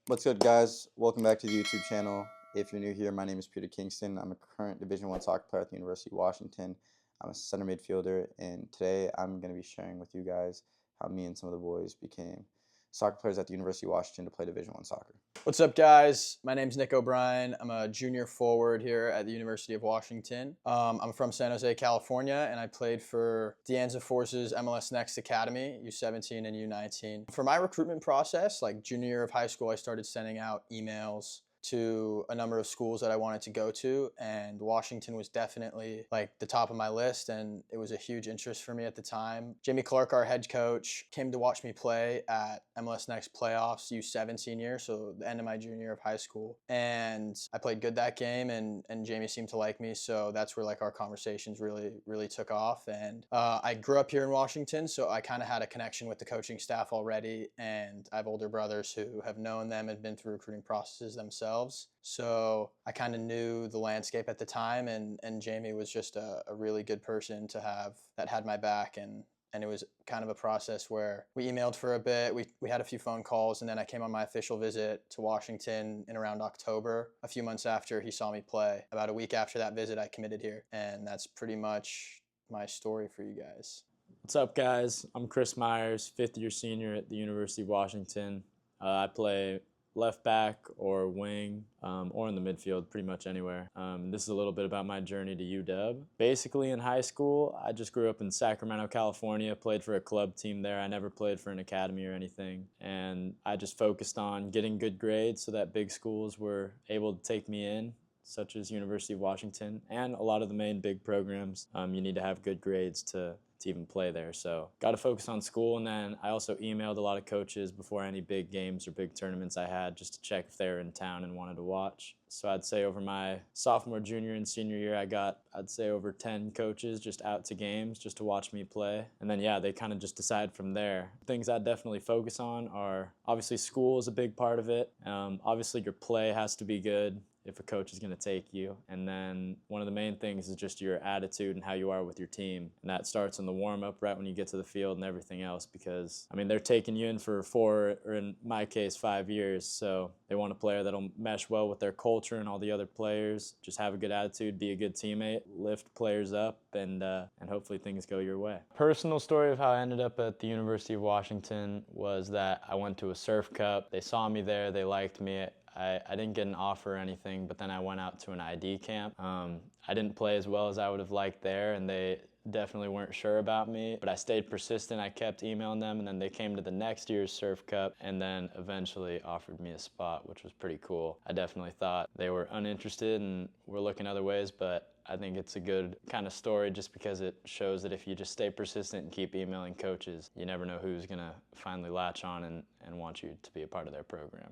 What's good, guys? Welcome back to the YouTube channel. If you're new here, my name is Peter Kingston. I'm a current Division I soccer player at the University of Washington. I'm a center midfielder, and today I'm going to be sharing with you guys how me and some of the boys became soccer players at the University of Washington to play Division I soccer. What's up, guys? My name's Nick O'Brien. I'm a junior forward here at the University of Washington. I'm from San Jose, California, and I played for De Anza Force's MLS Next Academy, U17 and U19. For my recruitment process, like junior year of high school, I started sending out emails to a number of schools that I wanted to go to, and Washington was definitely like the top of my list, and it was a huge interest for me at the time. Jamie Clark, our head coach, came to watch me play at MLS Next playoffs U17 year, so the end of my junior year of high school, and I played good that game, and Jamie seemed to like me, so that's where like our conversations really took off. And I grew up here in Washington, so I kind of had a connection with the coaching staff already, and I have older brothers who have known them and been through recruiting processes themselves. So I kind of knew the landscape at the time, and Jamie was just a really good person to have that had my back. And it was kind of a process where we emailed for a bit, we had a few phone calls, and then I came on my official visit to Washington in around October, a few months after he saw me play. About a week after that visit, I committed here, and that's pretty much my story for you guys. What's up, guys? I'm Chris Myers, fifth-year senior at the University of Washington. I play left back or wing or in the midfield, pretty much anywhere. This is a little bit about my journey to UW. Basically, in high school, I just grew up in Sacramento, California, played for a club team there. I never played for an academy or anything, and I just focused on getting good grades so that big schools were able to take me in, such as University of Washington and a lot of the main big programs. You need to have good grades to even play there. So got to focus on school. And then I also emailed a lot of coaches before any big games or big tournaments I had, just to check if they were in town and wanted to watch. So I'd say over my sophomore, junior, and senior year, I'd say over 10 coaches just out to games just to watch me play. And then, yeah, they kind of just decide from there. Things I'd definitely focus on are, obviously, school is a big part of it. Obviously, your play has to be good if a coach is going to take you. And then one of the main things is just your attitude and how you are with your team. And that starts in the warm-up right when you get to the field and everything else, because, I mean, they're taking you in for 4, or in my case, 5 years. So they want a player that'll mesh well with their culture and all the other players. Just have a good attitude, be a good teammate, lift players up, and hopefully things go your way. Personal story of how I ended up at the University of Washington was that I went to a surf cup. They saw me there, they liked me. I didn't get an offer or anything, but then I went out to an ID camp. I didn't play as well as I would have liked there, and they definitely weren't sure about me, but I stayed persistent. I kept emailing them, and then they came to the next year's Surf Cup and then eventually offered me a spot, which was pretty cool. I definitely thought they were uninterested and were looking other ways, but I think it's a good kind of story just because it shows that if you just stay persistent and keep emailing coaches, you never know who's gonna finally latch on and want you to be a part of their program.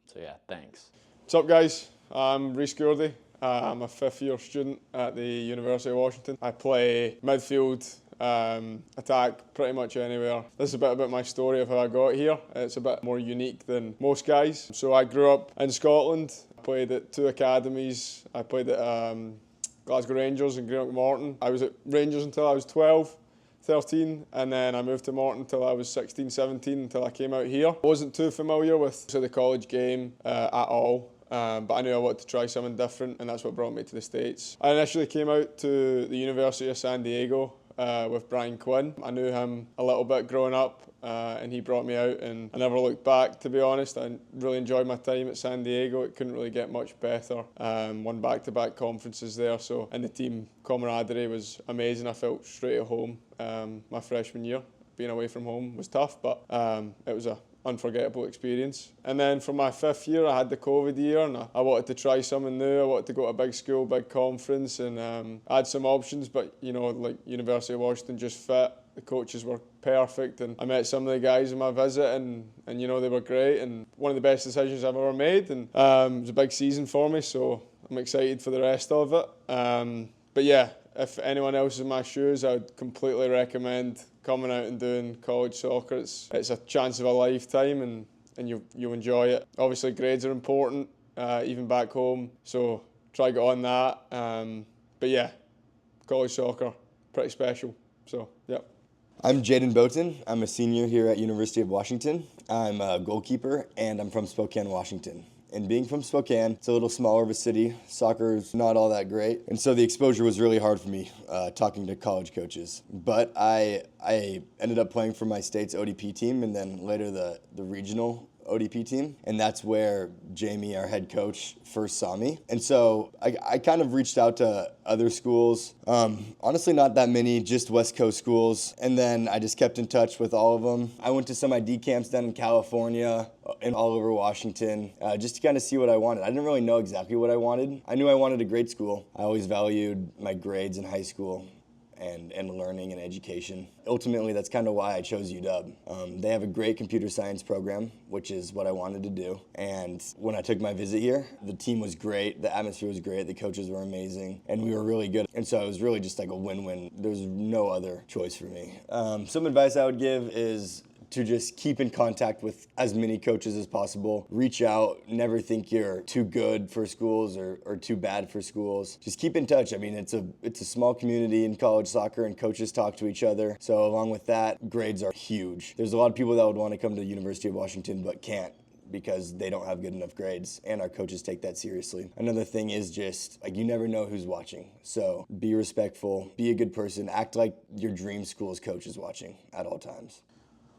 So yeah, thanks. What's up, guys? I'm Rae Gyi. I'm a fifth-year student at the University of Washington. I play midfield, attack, pretty much anywhere. This is a bit about my story of how I got here. It's a bit more unique than most guys. So I grew up in Scotland. I played at 2 academies. I played at Glasgow Rangers and Greenock Morton. I was at Rangers until I was 12. 13, and then I moved to Morton until I was 16, 17, until I came out here. I wasn't too familiar with the college game at all, but I knew I wanted to try something different, and that's what brought me to the States. I initially came out to the University of San Diego with Brian Quinn. I knew him a little bit growing up, and he brought me out, and I never looked back, to be honest. I really enjoyed my time at San Diego. It couldn't really get much better. Won back-to-back conferences there, so, and the team camaraderie was amazing. I felt straight at home. My freshman year, being away from home was tough, but it was an unforgettable experience. And then for my 5th year, I had the COVID year, and I wanted to try something new. I wanted to go to a big school, big conference, and I had some options, but you know, like University of Washington just fit. The coaches were perfect, and I met some of the guys in my visit, and you know, they were great, and one of the best decisions I've ever made, and it was a big season for me, so I'm excited for the rest of it. But yeah, if anyone else is in my shoes, I would completely recommend coming out and doing college soccer. It's a chance of a lifetime, and you'll enjoy it. Obviously, grades are important, even back home, so try get on that. But yeah, college soccer, pretty special, so yeah. I'm Jayden Bowen. I'm a senior here at University of Washington. I'm a goalkeeper, and I'm from Spokane, Washington. And being from Spokane, it's a little smaller of a city. Soccer's not all that great. And so the exposure was really hard for me, talking to college coaches. But I ended up playing for my state's ODP team and then later the regional ODP team. And that's where Jamie, our head coach, first saw me. And so I kind of reached out to other schools. Honestly, not that many, just West Coast schools. And then I just kept in touch with all of them. I went to some ID camps down in California and all over Washington, just to kind of see what I wanted. I didn't really know exactly what I wanted. I knew I wanted a great school. I always valued my grades in high school and learning and education. Ultimately, that's kind of why I chose UW. They have a great computer science program, which is what I wanted to do. And when I took my visit here, the team was great, the atmosphere was great, the coaches were amazing, and we were really good. And so it was really just like a win-win. There's no other choice for me. Some advice I would give is to just keep in contact with as many coaches as possible. Reach out, never think you're too good for schools or too bad for schools. Just keep in touch. I mean, it's a small community in college soccer and coaches talk to each other. So along with that, grades are huge. There's a lot of people that would want to come to the University of Washington but can't because they don't have good enough grades, and our coaches take that seriously. Another thing is just, like, you never know who's watching. So be respectful, be a good person, act like your dream school's coach is watching at all times.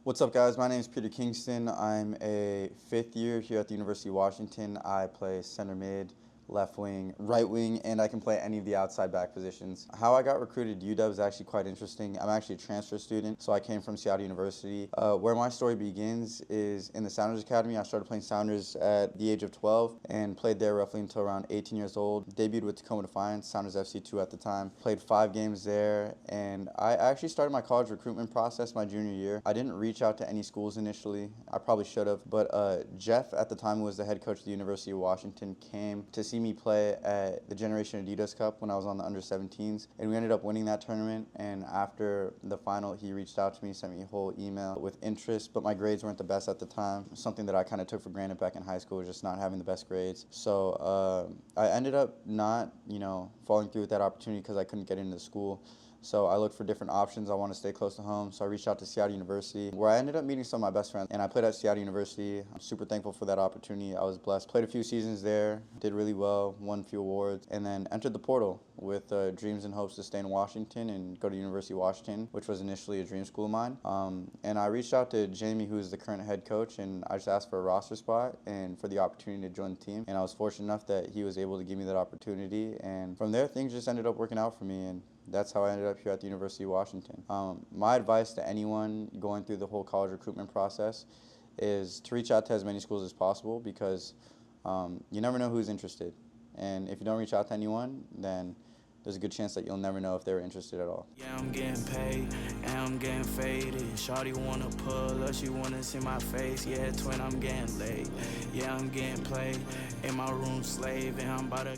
What's up, guys? My name is Peter Kingston. I'm a 5th year here at the University of Washington. I play center mid, left wing, right wing, and I can play any of the outside back positions. How I got recruited to UW is actually quite interesting. I'm actually a transfer student, so I came from Seattle University. Where my story begins is in the Sounders Academy. I started playing Sounders at the age of 12 and played there roughly until around 18 years old. Debuted with Tacoma Defiance, Sounders FC2 at the time. Played 5 games there, and I actually started my college recruitment process my junior year. I didn't reach out to any schools initially. I probably should have, but Jeff at the time, who was the head coach of the University of Washington, came to see me play at the Generation Adidas Cup when I was on the under-17s, and we ended up winning that tournament. And after the final, he reached out to me, sent me a whole email with interest, but my grades weren't the best at the time. Something that I kind of took for granted back in high school was just not having the best grades. So I ended up not, falling through with that opportunity because I couldn't get into school. So I looked for different options. I want to stay close to home, so I reached out to Seattle University, where I ended up meeting some of my best friends, and I played at Seattle University. I'm super thankful for that opportunity. I was blessed. Played a few seasons there, did really well, won a few awards, and then entered the portal with dreams and hopes to stay in Washington and go to University of Washington, which was initially a dream school of mine. And I reached out to Jamie, who's the current head coach, and I just asked for a roster spot and for the opportunity to join the team. And I was fortunate enough that he was able to give me that opportunity, and from there, things just ended up working out for me. And that's how I ended up here at the University of Washington. My advice to anyone going through the whole college recruitment process is to reach out to as many schools as possible, because you never know who's interested. And if you don't reach out to anyone, then there's a good chance that you'll never know if they're interested at all. Yeah, I'm getting paid, and I'm getting faded. Shawty wanna pull up, she wanna see my face. Yeah, twin, I'm getting laid. Yeah, I'm getting played, in my room slave, and I'm about to